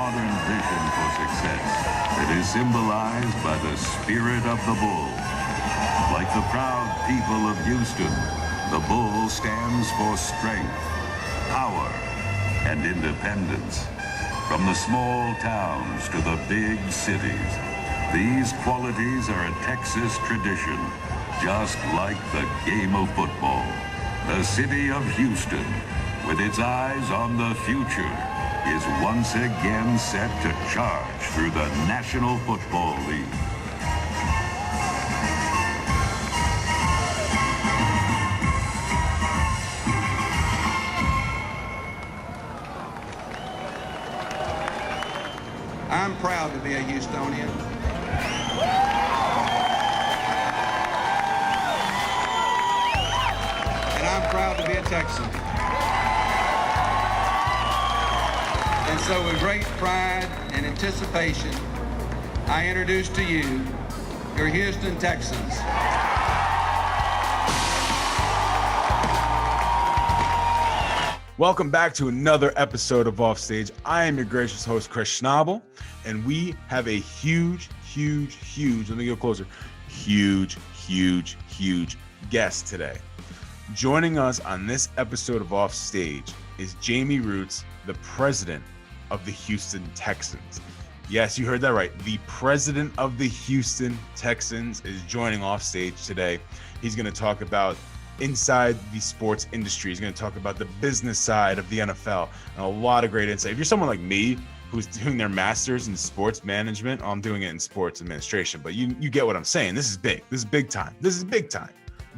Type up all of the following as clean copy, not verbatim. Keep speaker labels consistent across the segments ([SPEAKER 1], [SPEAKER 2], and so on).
[SPEAKER 1] modern vision for success. It is symbolized by the spirit of the bull. Like the proud people of Houston, the bull stands for strength, power, and independence. From the small towns to the big cities, these qualities are a Texas tradition, just like the game of football. The city of Houston, with its eyes on the future, is once again set to charge through the National Football League.
[SPEAKER 2] I'm proud to be a Houstonian. And I'm proud to be a Texan. And so with great pride and anticipation, I introduce to you your Houston Texans.
[SPEAKER 3] Welcome back to another episode of Offstage. I am your gracious host, Chris Schnabel, and we have a huge, let me go closer, huge guest today. Joining us on this episode of Offstage is Jamey Rootes, the president of the Houston Texans. Yes, you heard that right. The president of the Houston Texans is joining Offstage today. He's going to talk about inside the sports industry. He's going to talk about the business side of the NFL and a lot of great insight. If you're someone like me who's doing their master's in sports management, I'm doing it in sports administration, but you get what I'm saying. This is big. This is big time. This is big time.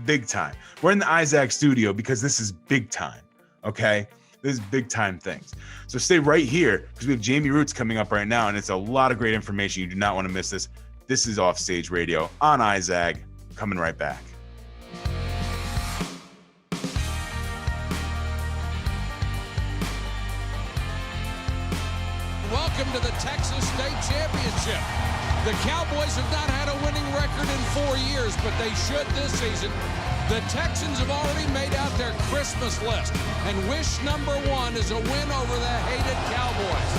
[SPEAKER 3] Big time. We're in the Isaac studio because this is big time. Okay? This is big time things. So stay right here because we have Jamey Rootes coming up right now, and it's a lot of great information. You do not want to miss this. This is Offstage Radio on Isaac. Coming right back.
[SPEAKER 4] Welcome to the Texas State Championship. The Cowboys have not had a winning record in 4 years, but they should this season. The Texans have already made out their Christmas list, and wish number one is a win over the hated Cowboys.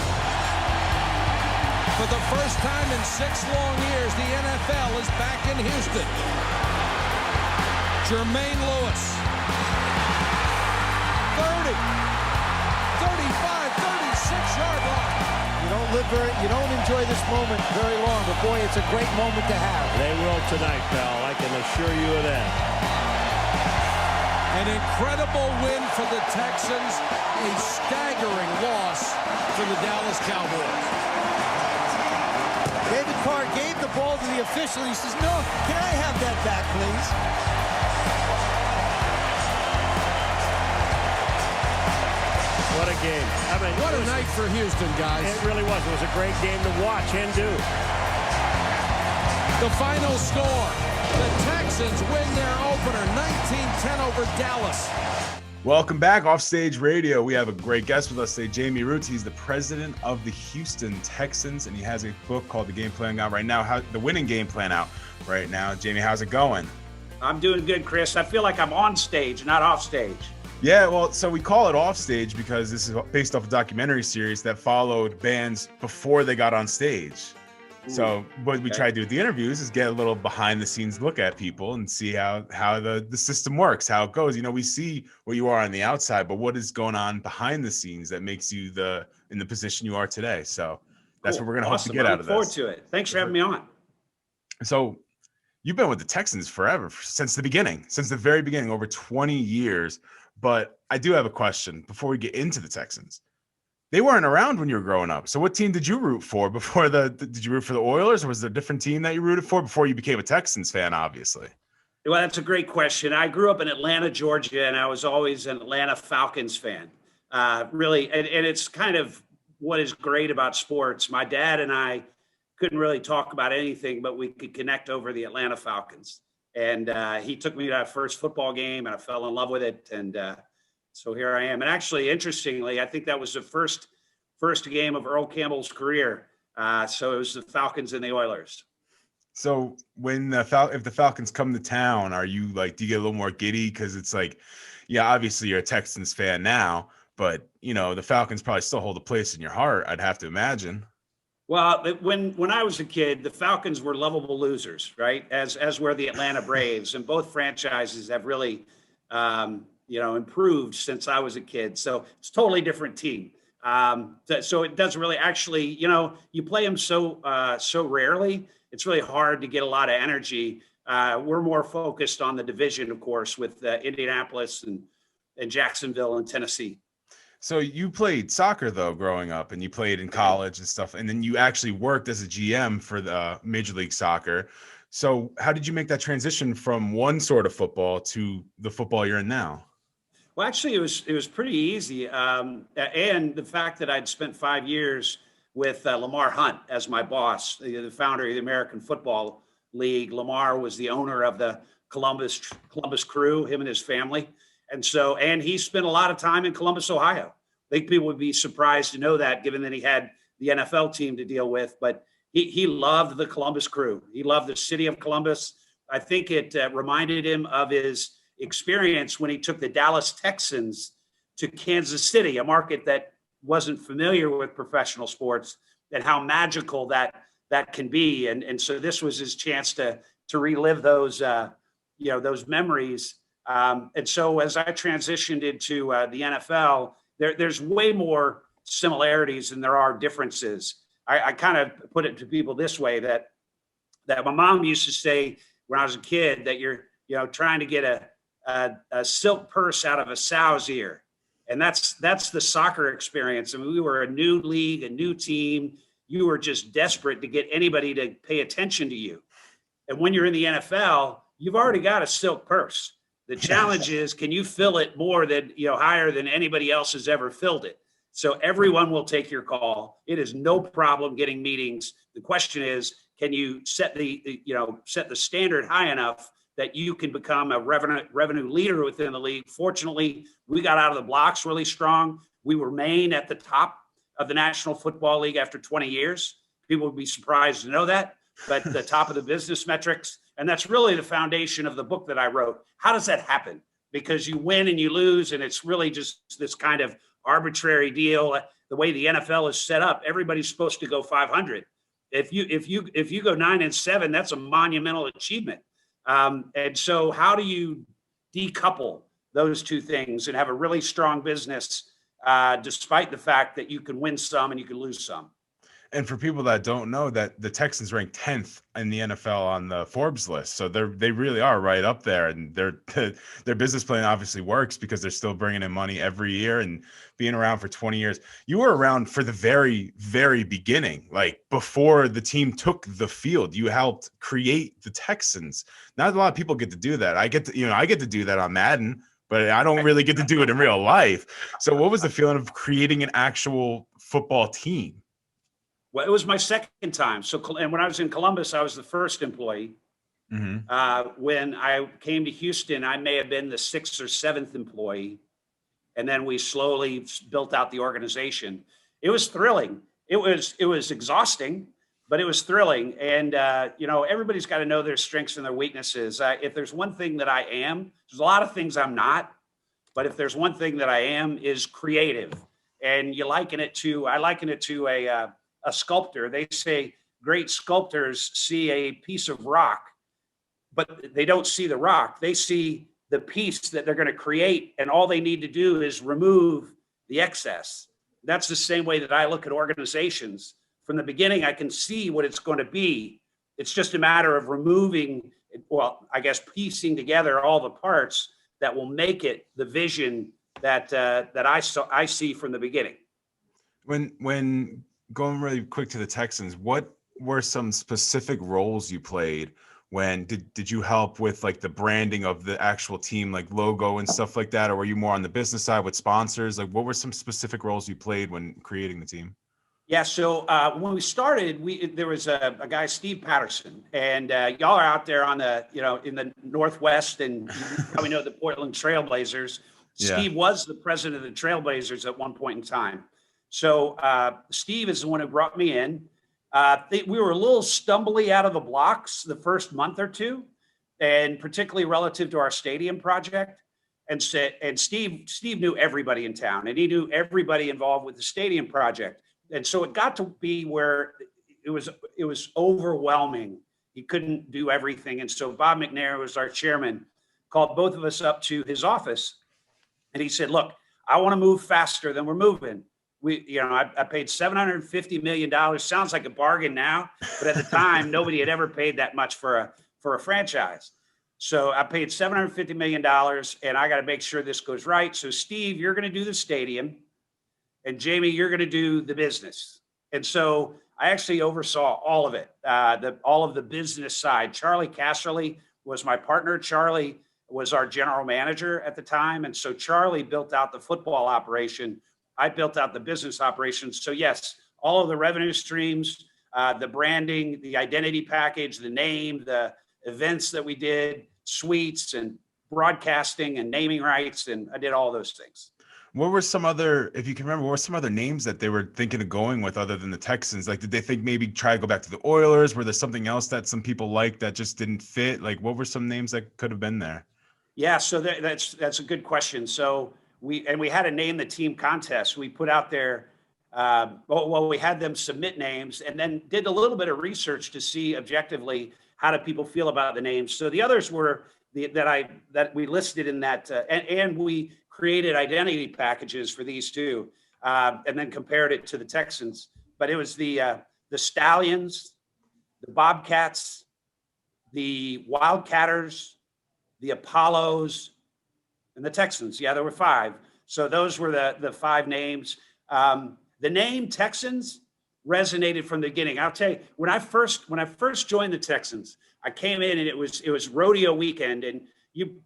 [SPEAKER 4] For the first time in 6 long years, the NFL is back in Houston. Jermaine Lewis. 30, 35, 36-yard line.
[SPEAKER 5] You don't enjoy this moment very long, but boy, it's a great moment to have.
[SPEAKER 6] They will tonight, pal. I can assure you of that.
[SPEAKER 4] An incredible win for the Texans, a staggering loss for the Dallas Cowboys.
[SPEAKER 5] David Carr gave the ball to the official. He says, no, can I have that back, please?
[SPEAKER 6] What a game. I mean,
[SPEAKER 4] what a night for Houston, guys.
[SPEAKER 6] It really was. It was a great game to watch and do.
[SPEAKER 4] The final score. The Texans win their opener, 19-10 over Dallas.
[SPEAKER 3] Welcome back, Offstage Radio. We have a great guest with us today, Jamey Rootes. He's the president of the Houston Texans, and he has a book called The Game Plan out right now, the Winning Gameplan out right now. Jamey, how's it going?
[SPEAKER 7] I'm doing good, Chris. I feel like I'm on stage, not off stage.
[SPEAKER 3] Yeah, well, so we call it Offstage because this is based off a documentary series that followed bands before they got on stage. So what we try to do with the interviews is get a little behind the scenes look at people and see how the system works, how it goes. You know, we see where you are on the outside, but what is going on behind the scenes that makes you in the position you are today. So that's what we're going to hope to get out of this.
[SPEAKER 7] I look forward to it. Thanks for having me on.
[SPEAKER 3] So you've been with the Texans forever, since the very beginning, over 20 years. But I do have a question before we get into the Texans. They weren't around when you were growing up. So what team did you root for before did you root for the Oilers, or was there a different team that you rooted for before you became a Texans fan, obviously?
[SPEAKER 7] Well, that's a great question. I grew up in Atlanta, Georgia, and I was always an Atlanta Falcons fan. Really, and it's kind of what is great about sports. My dad and I couldn't really talk about anything, but we could connect over the Atlanta Falcons. And he took me to that first football game, and I fell in love with it. And so here I am. And actually, interestingly, I think that was the first game of Earl Campbell's career. So it was the Falcons and the Oilers.
[SPEAKER 3] So when if the Falcons come to town, are you like, do you get a little more giddy? Because it's like, yeah, obviously you're a Texans fan now, but the Falcons probably still hold a place in your heart, I'd have to imagine.
[SPEAKER 7] Well, when I was a kid, the Falcons were lovable losers, right? As were the Atlanta Braves, and both franchises have really, improved since I was a kid. So it's a totally different team. So it doesn't really actually, you play them so rarely. It's really hard to get a lot of energy. We're more focused on the division, of course, with Indianapolis and Jacksonville and Tennessee.
[SPEAKER 3] So you played soccer though growing up, and you played in college and stuff, and then you actually worked as a GM for the Major League Soccer. So how did you make that transition from one sort of football to the football you're in now?
[SPEAKER 7] Well, actually, it was pretty easy, and the fact that I'd spent 5 years with Lamar Hunt as my boss, the founder of the American Football League. Lamar was the owner of the Columbus Crew, him and his family. And he spent a lot of time in Columbus, Ohio. I think people would be surprised to know that, given that he had the NFL team to deal with. But he loved the Columbus Crew. He loved the city of Columbus. I think it reminded him of his experience when he took the Dallas Texans to Kansas City, a market that wasn't familiar with professional sports, and how magical that can be. And so this was his chance to relive those memories. And so as I transitioned into the NFL, there's way more similarities than there are differences. I kind of put it to people this way, that my mom used to say when I was a kid that you're trying to get a silk purse out of a sow's ear. And that's the soccer experience. I mean, we were a new league, a new team. You were just desperate to get anybody to pay attention to you. And when you're in the NFL, you've already got a silk purse. The challenge is, can you fill it more than, higher than anybody else has ever filled it? So everyone will take your call. It is no problem getting meetings. The question is, can you set the standard high enough that you can become a revenue leader within the league? Fortunately, we got out of the blocks really strong. We remain at the top of the National Football League after 20 years. People would be surprised to know that, but the top of the business metrics. And that's really the foundation of the book that I wrote. How does that happen? Because you win and you lose, and it's really just this kind of arbitrary deal. The way the NFL is set up, everybody's supposed to go 500. If you go 9-7, that's a monumental achievement. And so how do you decouple those two things and have a really strong business, despite the fact that you can win some and you can lose some?
[SPEAKER 3] And for people that don't know, that the Texans ranked 10th in the NFL on the Forbes list. So they really are right up there, and their business plan obviously works because they're still bringing in money every year and being around for 20 years. You were around for the very, very beginning, like before the team took the field. You helped create the Texans. Not a lot of people get to do that. I get to do that on Madden, but I don't really get to do it in real life. So what was the feeling of creating an actual football team?
[SPEAKER 7] Well, it was my second time. And when I was in Columbus, I was the first employee. Mm-hmm. When I came to Houston, I may have been the 6th or 7th employee. And then we slowly built out the organization. It was thrilling. It was exhausting, but it was thrilling. And, everybody's got to know their strengths and their weaknesses. If there's one thing that I am, there's a lot of things I'm not, but if there's one thing that I am, is creative. And I liken it to a sculptor. They say great sculptors see a piece of rock, but they don't see the rock. They see the piece that they're going to create, and all they need to do is remove the excess. That's the same way that I look at organizations. From the beginning, I can see what it's going to be. It's just a matter of piecing together all the parts that will make it the vision that I see from the beginning.
[SPEAKER 3] When going really quick to the Texans, what were some specific roles you played? When did you help with like the branding of the actual team, like logo and stuff like that? Or were you more on the business side with sponsors? Like what were some specific roles you played when creating the team?
[SPEAKER 7] Yeah. So when we started, there was a guy, Steve Patterson, and y'all are out there on in the Northwest, and you probably know the Portland Trailblazers. Yeah. Steve was the president of the Trailblazers at one point in time. So Steve is the one who brought me in. We were a little stumbly out of the blocks the first month or two, and particularly relative to our stadium project. and Steve knew everybody in town, and he knew everybody involved with the stadium project. And so it got to be where it was overwhelming. He couldn't do everything. And so Bob McNair, was our chairman, called both of us up to his office. And he said, look, I want to move faster than we're moving. I paid $750 million. Sounds like a bargain now, but at the time, nobody had ever paid that much for a franchise. So I paid $750 million, and I got to make sure this goes right. So Steve, you're going to do the stadium, and Jamey, you're going to do the business. And so I actually oversaw all of it, all of the business side. Charlie Casserly was my partner. Charlie was our general manager at the time. And so Charlie built out the football operation. I built out the business operations. So yes, all of the revenue streams, the branding, the identity package, the name, the events that we did, suites and broadcasting and naming rights. And I did all those things.
[SPEAKER 3] What were some other, if you can remember, what were some other names that they were thinking of going with other than the Texans? Like, did they think maybe try to go back to the Oilers? Were there something else that some people liked that just didn't fit? Like, what were some names that could have been there?
[SPEAKER 7] Yeah, so that's a good question. So we had a name the team contest. We put out there, we had them submit names and then did a little bit of research to see objectively how do people feel about the names. So the others were that we listed in that, and we created identity packages for these two, and then compared it to the Texans. But it was the Stallions, the Bobcats, the Wildcatters, the Apollos, and the Texans. Yeah, there were 5. So those were the 5 names. The name Texans resonated from the beginning. I'll tell you, when I first joined the Texans, I came in and it was rodeo weekend, and you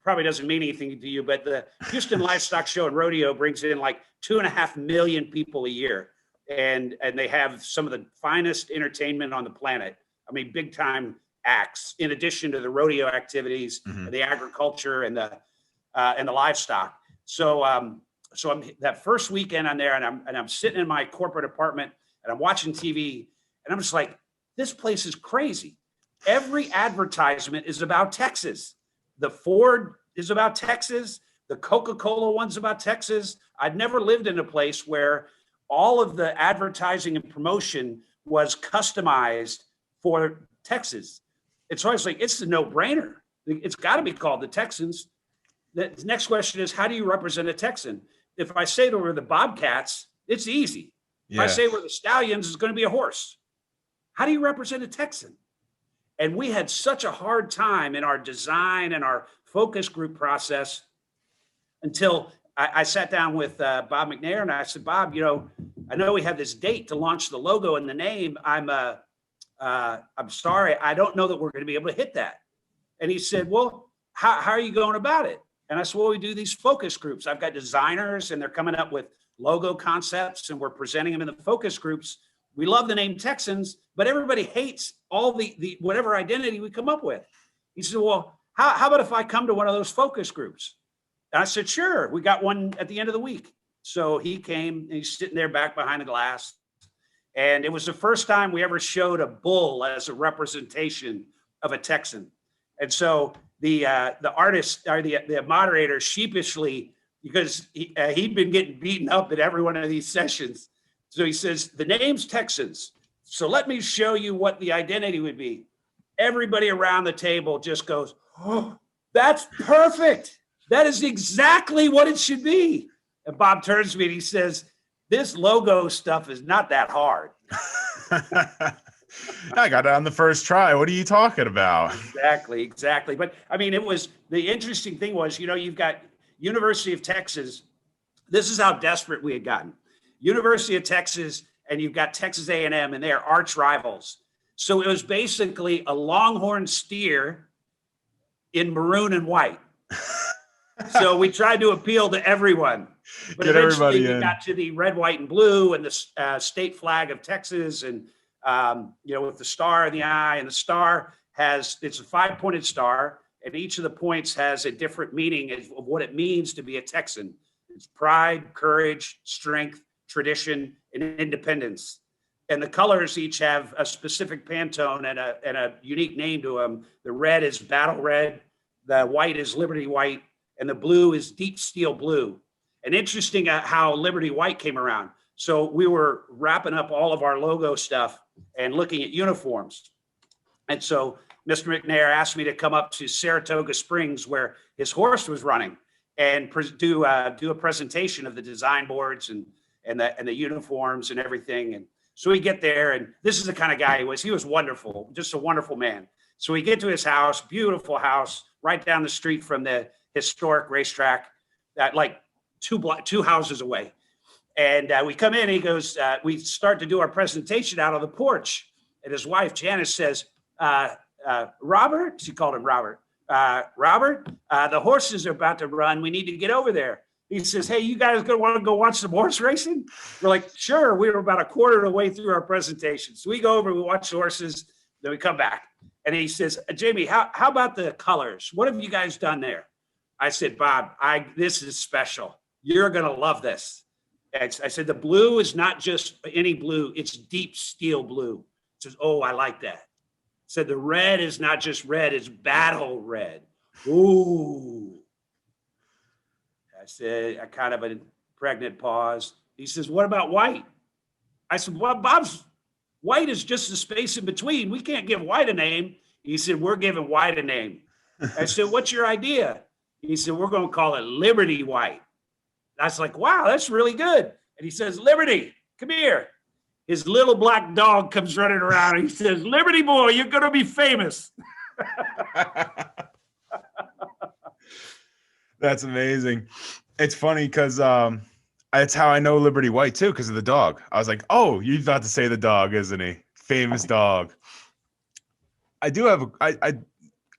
[SPEAKER 7] probably doesn't mean anything to you, but the Houston Livestock Show and Rodeo brings in like 2.5 million people a year. And they have some of the finest entertainment on the planet. I mean, big time acts, in addition to the rodeo activities, the agriculture and the livestock. So I'm that first weekend I'm there, and I'm sitting in my corporate apartment and I'm watching TV, and I'm just like, this place is crazy. Every advertisement is about Texas. The Ford is about Texas. The Coca-Cola one's about Texas. I'd never lived in a place where all of the advertising and promotion was customized for Texas. And so I was like, it's a no-brainer. It's got to be called the Texans. The next question is, how do you represent a Texan? If I say that we're the Bobcats, it's easy.
[SPEAKER 3] Yeah.
[SPEAKER 7] If I say we're the Stallions, it's going to be a horse. How do you represent a Texan? And we had such a hard time in our design and our focus group process until I sat down with Bob McNair, and I said, Bob, I know we have this date to launch the logo and the name. I'm sorry, I don't know that we're going to be able to hit that. And he said, well, how are you going about it? And I said, well, we do these focus groups. I've got designers, and they're coming up with logo concepts, and we're presenting them in the focus groups. We love the name Texans, but everybody hates all the whatever identity we come up with. He said, well, how about if I come to one of those focus groups? And I said, sure. We got one at the end of the week. So he came, and he's sitting there back behind the glass. And it was the first time we ever showed a bull as a representation of a Texan. And so the artist, or the moderator, sheepishly, because he'd been getting beaten up at every one of these sessions. So he says, the name's Texans. So let me show you what the identity would be. Everybody around the table just goes, oh, that's perfect. That is exactly what it should be. And Bob turns to me and he says, this logo stuff is not that hard.
[SPEAKER 3] I got it on the first try. What are you talking about?
[SPEAKER 7] Exactly. But I mean, the interesting thing was, you've got University of Texas. This is how desperate we had gotten. University of Texas, and you've got Texas A&M, and they are arch rivals. So it was basically a longhorn steer in maroon and white. So we tried to appeal to everyone. But
[SPEAKER 3] get
[SPEAKER 7] eventually
[SPEAKER 3] everybody
[SPEAKER 7] we got to the red, white, and blue, and the state flag of Texas, and with the star in the eye, and the star it's a 5-pointed star, and each of the points has a different meaning of what it means to be a Texan. It's pride, courage, strength, tradition, and independence. And the colors each have a specific Pantone and a unique name to them. The red is battle red, the white is liberty white, and the blue is deep steel blue. And interesting how Liberty White came around. So we were wrapping up all of our logo stuff and looking at uniforms. And so Mr. McNair asked me to come up to Saratoga Springs where his horse was running and do a presentation of the design boards and the uniforms and everything. And so we get there, and this is the kind of guy he was. He was wonderful, just a wonderful man. So we get to his house, beautiful house, right down the street from the historic racetrack, like two houses away. And we come in, and he goes, we start to do our presentation out on the porch. And his wife, Janice, says, Robert, she called him Robert, Robert, the horses are about to run. We need to get over there. He says, hey, you guys gonna want to go watch some horse racing? We're like, sure. We were about a quarter of the way through our presentation. So we go over, we watch the horses, then we come back. And he says, Jamie, how about the colors? What have you guys done there? I said, Bob, this is special. You're going to love this. And I said, the blue is not just any blue. It's deep steel blue. He says, oh, I like that. I said, the red is not just red. It's battle red. Ooh. I said, I kind of a pregnant pause. He says, what about white? I said, well, Bob's white is just the space in between. We can't give white a name. He said, we're giving white a name. I said, what's your idea? He said, we're going to call it Liberty White. I was like, wow, that's really good. And he says, Liberty, come here. His little black dog comes running around. And he says, Liberty boy, you're going to be famous.
[SPEAKER 3] That's amazing. It's funny because that's how I know Liberty White too, because of the dog. I was like, oh, you're about to say the dog, isn't he? Famous dog. I do have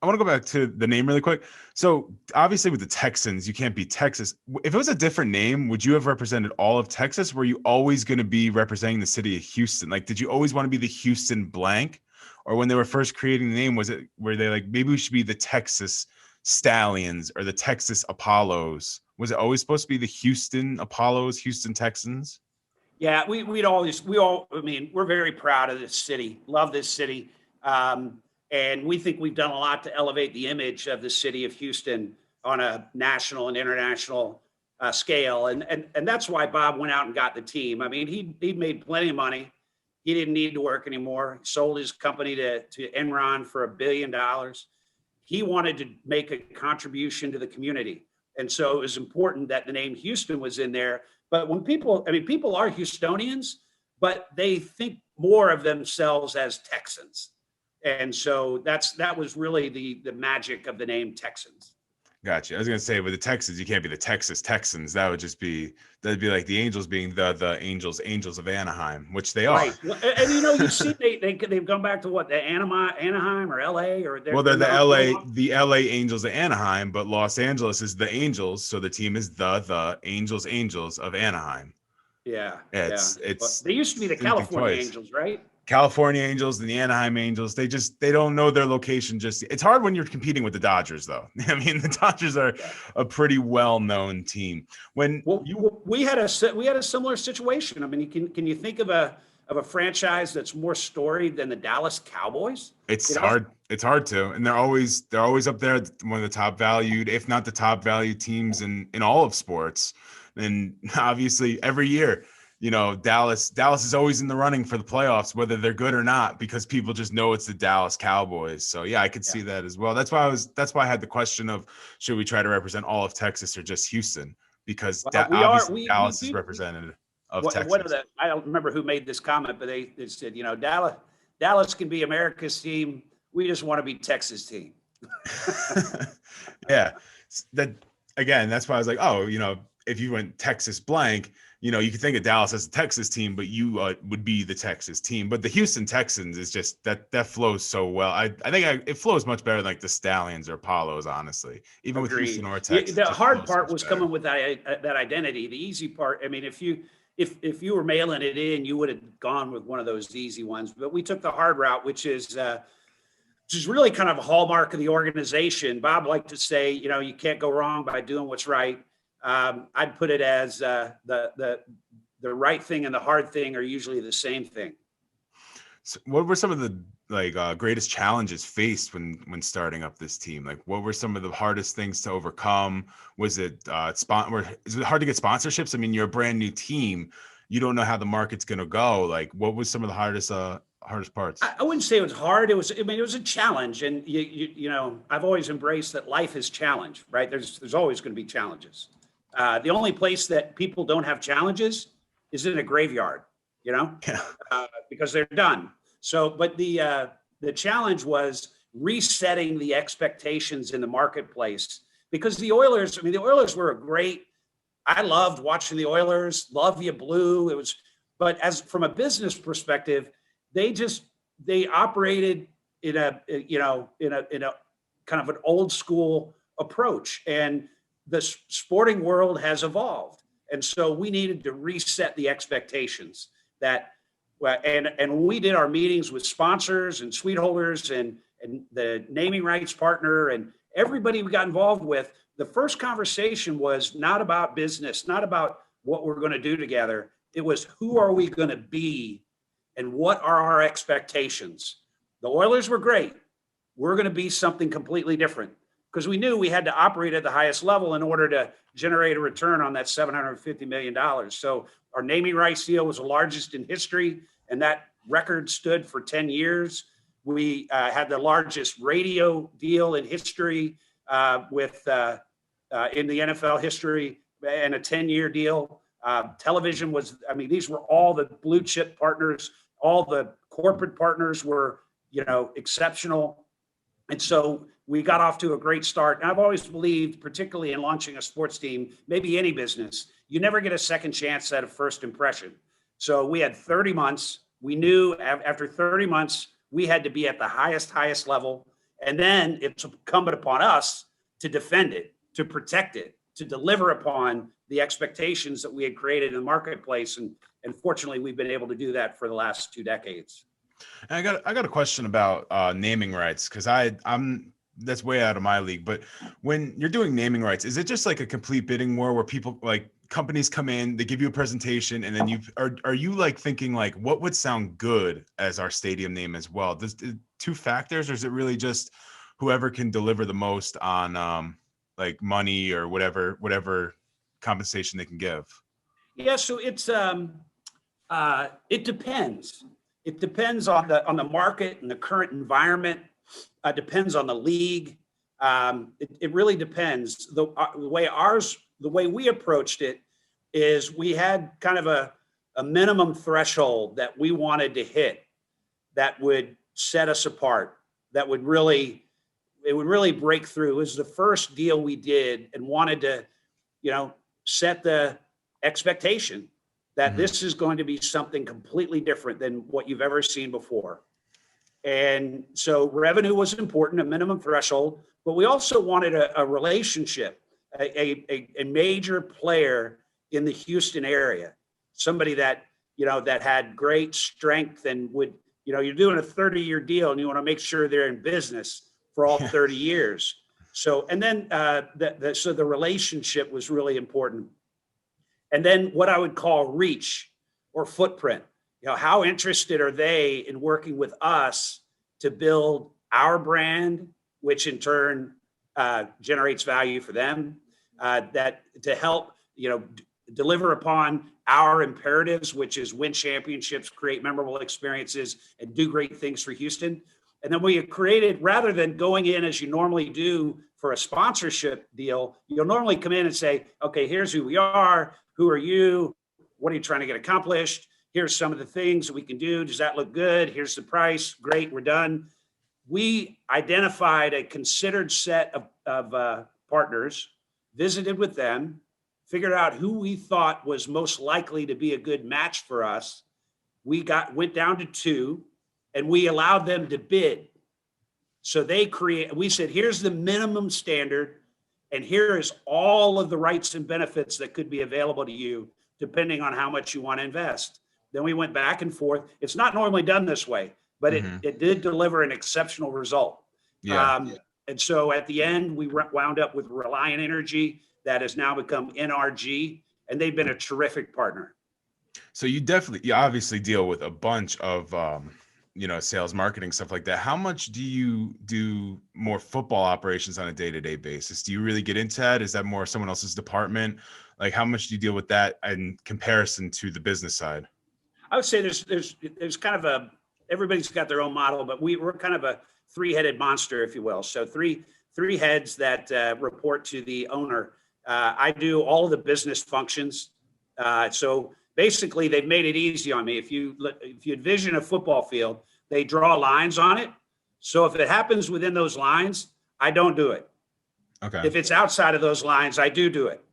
[SPEAKER 3] I want to go back to the name really quick. So obviously with the Texans, you can't be Texas. If it was a different name, would you have represented all of Texas? Were you always going to be representing the city of Houston? Like, did you always want to be the Houston blank? Or when they were first creating the name, were they like, maybe we should be the Texas Stallions or the Texas Apollos? Was it always supposed to be the Houston Apollos, Houston Texans?
[SPEAKER 7] Yeah, we're very proud of this city, love this city. And we think we've done a lot to elevate the image of the city of Houston on a national and international scale. And that's why Bob went out and got the team. I mean, he made plenty of money. He didn't need to work anymore. He sold his company to Enron for $1 billion. He wanted to make a contribution to the community. And so it was important that the name Houston was in there. But when people are Houstonians, but they think more of themselves as Texans. And so that was really the magic of the name Texans.
[SPEAKER 3] Gotcha. I was going to say with the Texans, you can't be the Texas Texans. That'd be like the Angels being the Angels of Anaheim, which they are.
[SPEAKER 7] Right. And you see they've gone back to what, the Anaheim or LA or
[SPEAKER 3] they're the LA Angels of Anaheim, but Los Angeles is the Angels, so the team is the Angels of Anaheim.
[SPEAKER 7] Yeah.
[SPEAKER 3] It's
[SPEAKER 7] they used to be the California Angels, right?
[SPEAKER 3] California Angels and the Anaheim Angels, they don't know their location. It's hard when you're competing with the Dodgers, though. I mean, the Dodgers are a pretty well-known team.
[SPEAKER 7] We had a similar situation. I mean, can you think of a franchise that's more storied than the Dallas Cowboys?
[SPEAKER 3] It's hard to, and they're always up there, one of the top valued, if not the top valued teams in all of sports. And obviously, every year, Dallas is always in the running for the playoffs, whether they're good or not, because people just know it's the Dallas Cowboys. So yeah, I could see that as well. That's why I had the question of, should we try to represent all of Texas or just Houston? Because Dallas is representative of Texas.
[SPEAKER 7] I don't remember who made this comment, but they said, Dallas can be America's team. We just want to be Texas team.
[SPEAKER 3] Yeah. That's why I was like, oh, if you went Texas blank, you could think of Dallas as a Texas team, but you would be the Texas team. But the Houston Texans is just that flows so well. I think it flows much better than like the Stallions or Apollos, honestly. Even
[SPEAKER 7] Agreed.
[SPEAKER 3] With Houston or Texas.
[SPEAKER 7] The hard part was coming with that identity. The easy part, I mean, if you were mailing it in, you would have gone with one of those easy ones. But we took the hard route, which is really kind of a hallmark of the organization. Bob liked to say, you can't go wrong by doing what's right. I'd put it as the right thing and the hard thing are usually the same thing.
[SPEAKER 3] So what were some of the greatest challenges faced when starting up this team? Like, what were some of the hardest things to overcome? Was it is it hard to get sponsorships? I mean, you're a brand new team. You don't know how the market's going to go. Like, what was some of the hardest parts?
[SPEAKER 7] I wouldn't say it was hard. It was a challenge. And you know, I've always embraced that life is challenge, right? There's always going to be challenges. The only place that people don't have challenges is in a graveyard, you know, because they're done. So, but the challenge was resetting the expectations in the marketplace, because the Oilers were I loved watching the Oilers, love you blue. But as from a business perspective, they operated in a kind of an old school approach, and the sporting world has evolved. And so we needed to reset the expectations and when we did our meetings with sponsors and suite holders and the naming rights partner and everybody we got involved with, the first conversation was not about business, not about what we're going to do together. It was, who are we going to be and what are our expectations? The Oilers were great. We're going to be something completely different, because we knew we had to operate at the highest level in order to generate a return on that $750 million. So our naming rights deal was the largest in history, and that record stood for 10 years. We had the largest radio deal in history in the NFL history, and a 10-year deal. Television was, these were all the blue chip partners. All the corporate partners were, exceptional. And so we got off to a great start. And I've always believed, particularly in launching a sports team, maybe any business, you never get a second chance at a first impression. So we had 30 months. We knew after 30 months, we had to be at the highest level. And then it's incumbent upon us to defend it, to protect it, to deliver upon the expectations that we had created in the marketplace. And fortunately, we've been able to do that for the last 2 decades.
[SPEAKER 3] I got a question about naming rights, because I'm that's way out of my league. But when you're doing naming rights, is it just like a complete bidding war where people, like, companies come in, they give you a presentation, and then are you like thinking like, what would sound good as our stadium name as well? Does 2 factors, or is it really just whoever can deliver the most on like money or whatever compensation they can give?
[SPEAKER 7] Yeah, so it's it depends. It depends on the market and the current environment. Depends on the league. It really depends. The way we approached it is we had kind of a minimum threshold that we wanted to hit that would set us apart. It would really break through. It was the first deal we did, and wanted to, set the expectation that this is going to be something completely different than what you've ever seen before. And so revenue was important, a minimum threshold, but we also wanted a relationship, a major player in the Houston area, somebody that, that had great strength and would, you're doing a 30-year deal and you want to make sure they're in business for all 30 years. So, and then so the relationship was really important. And then what I would call reach or footprint. How interested are they in working with us to build our brand, which in turn generates value for them, that to help, deliver upon our imperatives, which is win championships, create memorable experiences, and do great things for Houston. And then we created, rather than going in as you normally do for a sponsorship deal, you'll normally come in and say, okay, here's who we are. Who are you? What are you trying to get accomplished? Here's some of the things that we can do. Does that look good? Here's the price. Great, we're done. We identified a considered set of partners, visited with them, figured out who we thought was most likely to be a good match for us. We went down to 2, and we allowed them to bid. So we said, here's the minimum standard, and here is all of the rights and benefits that could be available to you, depending on how much you want to invest. Then we went back and forth. It's not normally done this way, but it did deliver an exceptional result.
[SPEAKER 3] Yeah.
[SPEAKER 7] And so at the end, we wound up with Reliant Energy that has now become NRG, and they've been a terrific partner.
[SPEAKER 3] So you obviously deal with a bunch of sales, marketing, stuff like that. How much do you do more football operations on a day-to-day basis? Do you really get into that? Is that more someone else's department? Like, how much do you deal with that in comparison to the business side?
[SPEAKER 7] I would say there's kind of everybody's got their own model, but we're kind of a three-headed monster, if you will. So three heads that report to the owner. I do all of the business functions. So basically, they've made it easy on me. If you envision a football field, they draw lines on it. So if it happens within those lines, I don't do it.
[SPEAKER 3] Okay.
[SPEAKER 7] If it's outside of those lines, I do it.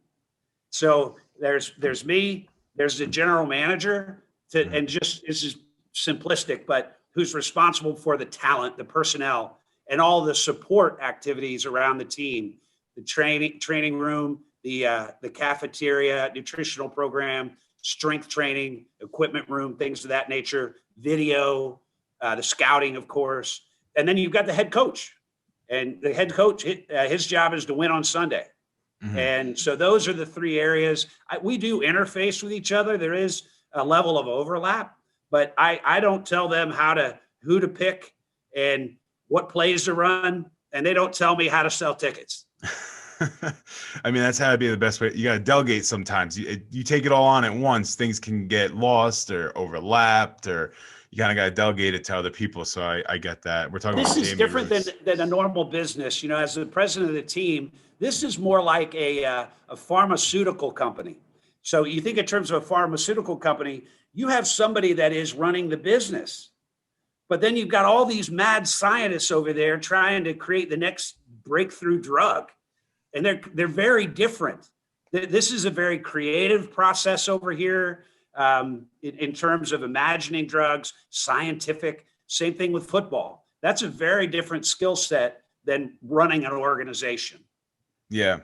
[SPEAKER 7] So there's me, there's the general manager, and just this is simplistic, but who's responsible for the talent, the personnel, and all the support activities around the team, the training room, the cafeteria, nutritional program, strength training, equipment room, things of that nature, video, the scouting, of course. And then you've got the head coach. And the head coach, his job is to win on Sunday. Mm-hmm. And so those are the three areas. We do interface with each other. There is a level of overlap, but I don't tell them who to pick and what plays to run. And they don't tell me how to sell tickets.
[SPEAKER 3] I mean, that's how to be the best way. You got to delegate sometimes. You take it all on at once, things can get lost or overlapped, or you kind of got to delegate it to other people. So I get that. We're talking
[SPEAKER 7] this
[SPEAKER 3] about
[SPEAKER 7] is different than a normal business. As the president of the team, this is more like a pharmaceutical company. So you think in terms of a pharmaceutical company, you have somebody that is running the business, but then you've got all these mad scientists over there trying to create the next breakthrough drug. And they're very different. This is a very creative process over here in terms of imagining drugs, scientific. Same thing with football. That's a very different skill set than running an organization.
[SPEAKER 3] Yeah.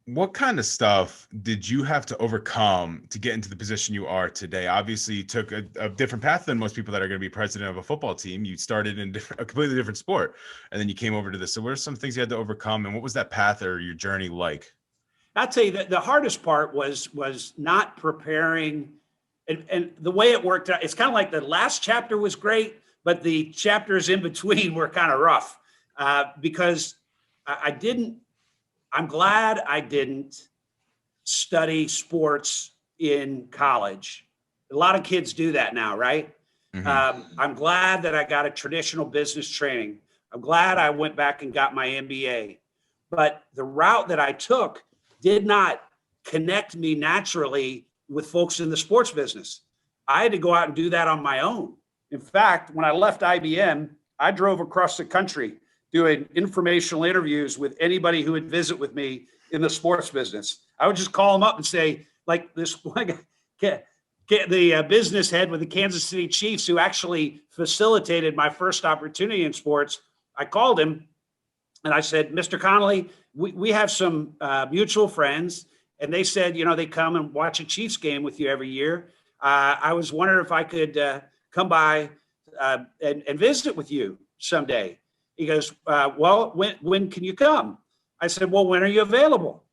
[SPEAKER 3] What kind of stuff did you have to overcome to get into the position you are today? Obviously, you took a different path than most people that are going to be president of a football team. You started in a completely different sport, and then you came over to this. So what are some things you had to overcome, and what was that path or your journey like?
[SPEAKER 7] I'll tell you that the hardest part was not preparing, and the way it worked out, it's kind of like the last chapter was great, but the chapters in between were kind of rough because I'm glad I didn't study sports in college. A lot of kids do that now, right? Mm-hmm. I'm glad that I got a traditional business training. I'm glad I went back and got my MBA. But the route that I took did not connect me naturally with folks in the sports business. I had to go out and do that on my own. In fact, when I left IBM, I drove across the country doing informational interviews with anybody who would visit with me in the sports business. I would just call them up and say, like this, get the business head with the Kansas City Chiefs, who actually facilitated my first opportunity in sports. I called him and I said, Mr. Connolly, we have some mutual friends, and they said, they come and watch a Chiefs game with you every year. I was wondering if I could come by and visit with you someday. He goes, well, when can you come? I said, well, when are you available?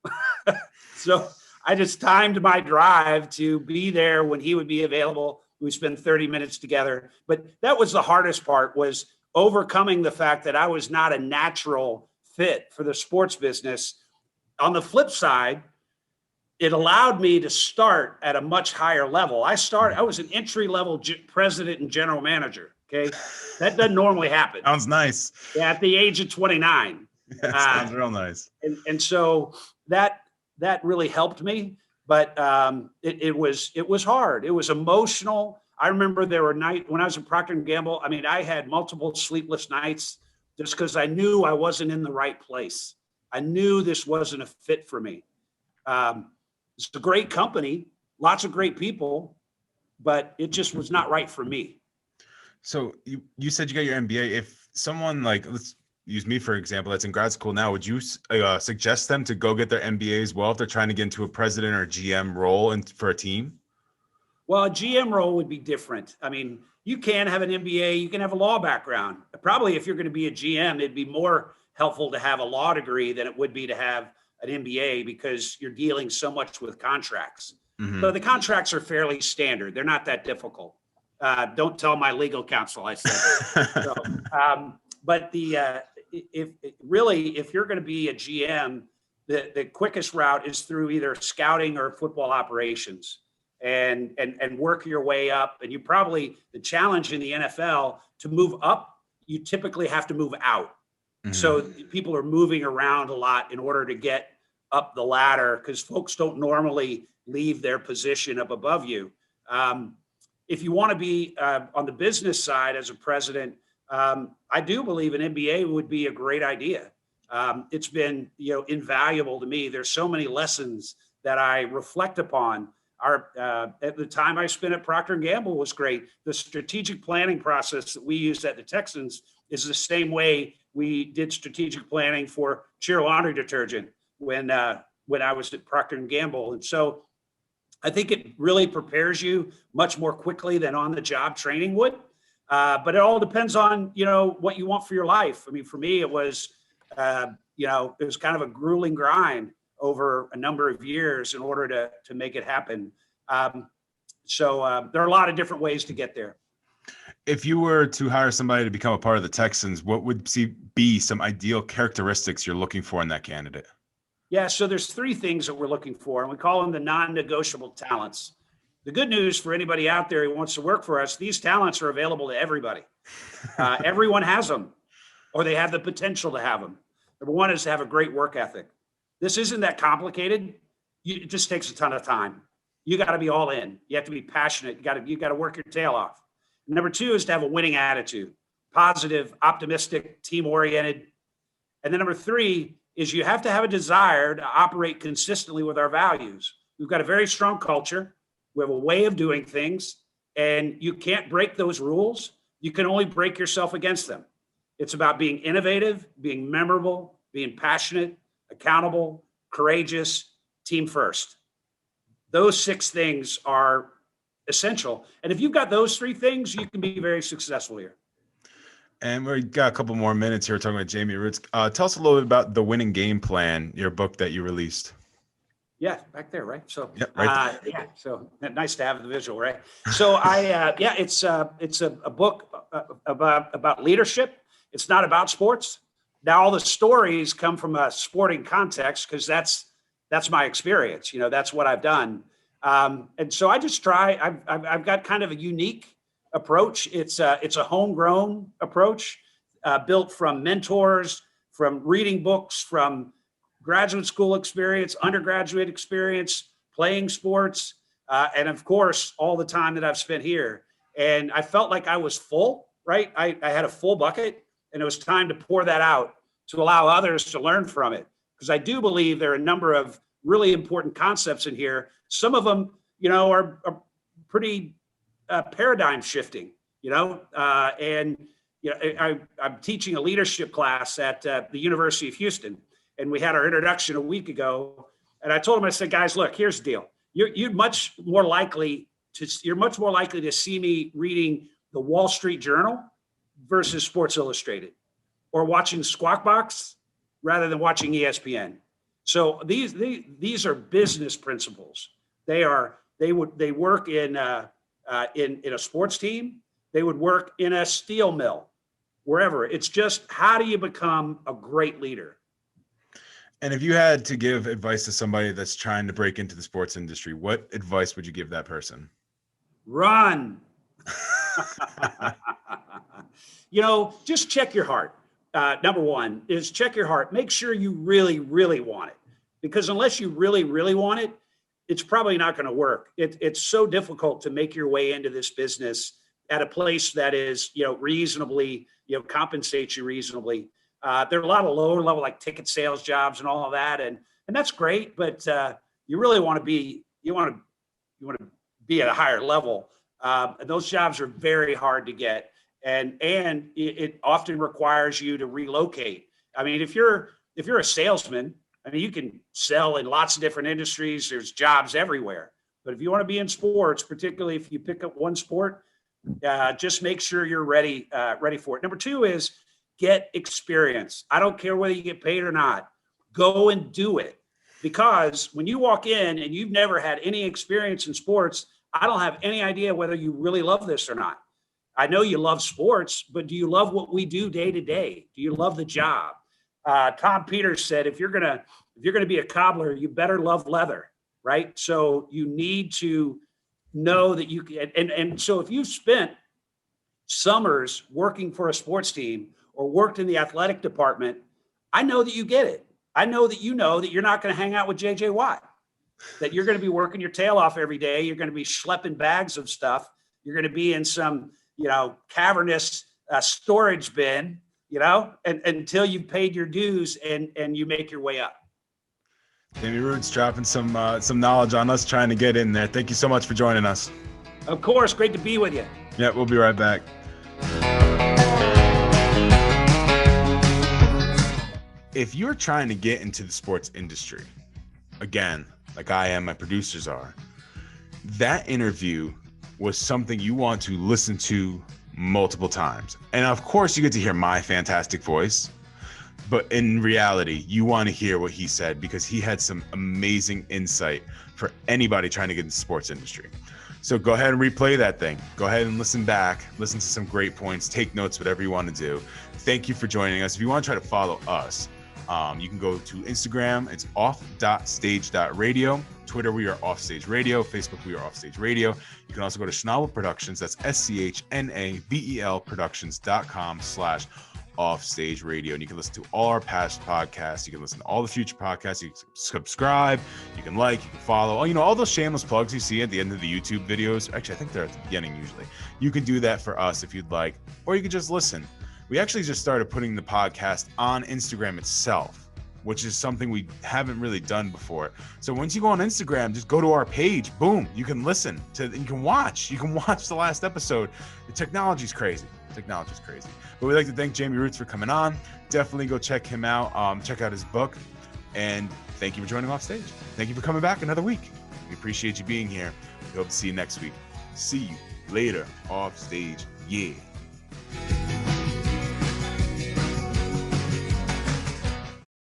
[SPEAKER 7] So I just timed my drive to be there when he would be available. We spent 30 minutes together. But that was the hardest part, was overcoming the fact that I was not a natural fit for the sports business. On the flip side, it allowed me to start at a much higher level. I was an entry-level president and general manager. Okay. That doesn't normally happen.
[SPEAKER 3] Sounds nice.
[SPEAKER 7] Yeah, at the age of 29.
[SPEAKER 3] Sounds real nice.
[SPEAKER 7] And so that really helped me, but it was hard. It was emotional. I remember there were nights when I was at Procter & Gamble. I mean, I had multiple sleepless nights just because I knew I wasn't in the right place. I knew this wasn't a fit for me. It's a great company, lots of great people, but it just was not right for me.
[SPEAKER 3] So you said you got your MBA. If someone, like, let's use me, for example, that's in grad school now, would you suggest them to go get their MBA as well if they're trying to get into a president or GM role for a team?
[SPEAKER 7] Well, a GM role would be different. I mean, you can have an MBA, you can have a law background. Probably if you're going to be a GM, it'd be more helpful to have a law degree than it would be to have an MBA, because you're dealing so much with contracts. Mm-hmm. So the contracts are fairly standard. They're not that difficult. Don't tell my legal counsel I said that. So, but if you're going to be a GM, the quickest route is through either scouting or football operations, and work your way up. And the challenge in the NFL to move up, you typically have to move out. Mm-hmm. So people are moving around a lot in order to get up the ladder, because folks don't normally leave their position up above you. If you want to be on the business side as a president, I do believe an MBA would be a great idea. It's been, invaluable to me. There's so many lessons that I reflect upon. At the time I spent at Procter & Gamble was great. The strategic planning process that we use at the Texans is the same way we did strategic planning for Cheer laundry detergent when I was at Procter & Gamble. And so I think it really prepares you much more quickly than on-the-job training would. But it all depends on, what you want for your life. I mean, for me, it was, it was kind of a grueling grind over a number of years in order to make it happen. So there are a lot of different ways to get there.
[SPEAKER 3] If you were to hire somebody to become a part of the Texans, what would be some ideal characteristics you're looking for in that candidate?
[SPEAKER 7] Yeah, so there's 3 things that we're looking for, and we call them the non-negotiable talents. The good news for anybody out there who wants to work for us, these talents are available to everybody. Everyone has them, or they have the potential to have them. Number 1 is to have a great work ethic. This isn't that complicated. It just takes a ton of time. You got to be all in. You have to be passionate. You got to work your tail off. Number 2 is to have a winning attitude, positive, optimistic, team-oriented. And then number 3 is you have to have a desire to operate consistently with our values. We've got a very strong culture. We have a way of doing things, and you can't break those rules. You can only break yourself against them. It's about being innovative, being memorable, being passionate, accountable, courageous, team first. Those 6 things are essential. And if you've got those 3 things, you can be very successful here.
[SPEAKER 3] And we've got a couple more minutes here talking about Jamey Rootes. Tell us a little bit about the Winning Game Plan, your book that you released.
[SPEAKER 7] Yeah, back there, right? So,
[SPEAKER 3] yep, right there.
[SPEAKER 7] Yeah, so nice to have the visual, right? So it's a book about leadership. It's not about sports. Now, all the stories come from a sporting context because that's my experience. That's what I've done. And so I just try. I've got kind of a unique approach. It's a homegrown approach built from mentors, from reading books, from graduate school experience, undergraduate experience, playing sports, and of course, all the time that I've spent here. And I felt like I was full, right? I had a full bucket, and it was time to pour that out to allow others to learn from it. Because I do believe there are a number of really important concepts in here. Some of them, are pretty paradigm shifting, and I'm teaching a leadership class at the University of Houston, and we had our introduction a week ago. And I told them, I said, guys, look, here's the deal. You're much more likely to see me reading the Wall Street Journal versus Sports Illustrated, or watching Squawk Box rather than watching ESPN. So these are business principles. They work in a sports team. They would work in a steel mill, wherever. It's just, how do you become a great leader?
[SPEAKER 3] And if you had to give advice to somebody that's trying to break into the sports industry, what advice would you give that person?
[SPEAKER 7] Run. Just check your heart. Number 1 is check your heart. Make sure you really, really want it. Because unless you really, really want it, it's probably not going to work. It's so difficult to make your way into this business at a place that is, reasonably, compensates you reasonably. There are a lot of lower level, like ticket sales jobs and all of that. And that's great, but you really want to be at a higher level. And those jobs are very hard to get. And it often requires you to relocate. I mean, if you're a salesman, you can sell in lots of different industries. There's jobs everywhere. But if you want to be in sports, particularly if you pick up one sport, just make sure you're ready for it. Number 2 is get experience. I don't care whether you get paid or not. Go and do it. Because when you walk in and you've never had any experience in sports, I don't have any idea whether you really love this or not. I know you love sports, but do you love what we do day to day? Do you love the job? Tom Peters said, if you're gonna be a cobbler, you better love leather, right? So you need to know that you can. And so if you've spent summers working for a sports team or worked in the athletic department, I know that you get it. I know that you know that you're not going to hang out with JJ Watt, that you're going to be working your tail off every day. You're going to be schlepping bags of stuff. You're going to be in some, cavernous storage bin, and until you've paid your dues and you make your way up.
[SPEAKER 3] Jamey Rootes dropping some knowledge on us trying to get in there. Thank you so much for joining us.
[SPEAKER 7] Of course. Great to be with you.
[SPEAKER 3] Yeah, we'll be right back. If you're trying to get into the sports industry, again, like I am, my producers are, that interview was something you want to listen to multiple times. And of course, you get to hear my fantastic voice. But in reality, you want to hear what he said because he had some amazing insight for anybody trying to get into the sports industry. So go ahead and replay that thing. Go ahead and listen back, listen to some great points, take notes, whatever you want to do. Thank you for joining us. If you want to try to follow us, you can go to Instagram. It's off.stage.radio. Twitter, we are Offstage Radio. Facebook, we are Offstage Radio. You can also go to Schnabel Productions. That's SCHNABEL Productions.com/Offstage Radio. And you can listen to all our past podcasts. You can listen to all the future podcasts. You can subscribe. You can like. You can follow. All those shameless plugs you see at the end of the YouTube videos. Actually, I think they're at the beginning usually. You can do that for us if you'd like, or you can just listen. We actually just started putting the podcast on Instagram itself, which is something we haven't really done before. So once you go on Instagram, just go to our page. Boom, you can listen to, you can watch the last episode. The technology's crazy. But we'd like to thank Jamey Rootes for coming on. Definitely go check him out. Check out his book. And thank you for joining Offstage. Thank you for coming back another week. We appreciate you being here. We hope to see you next week. See you later, Offstage. Yeah.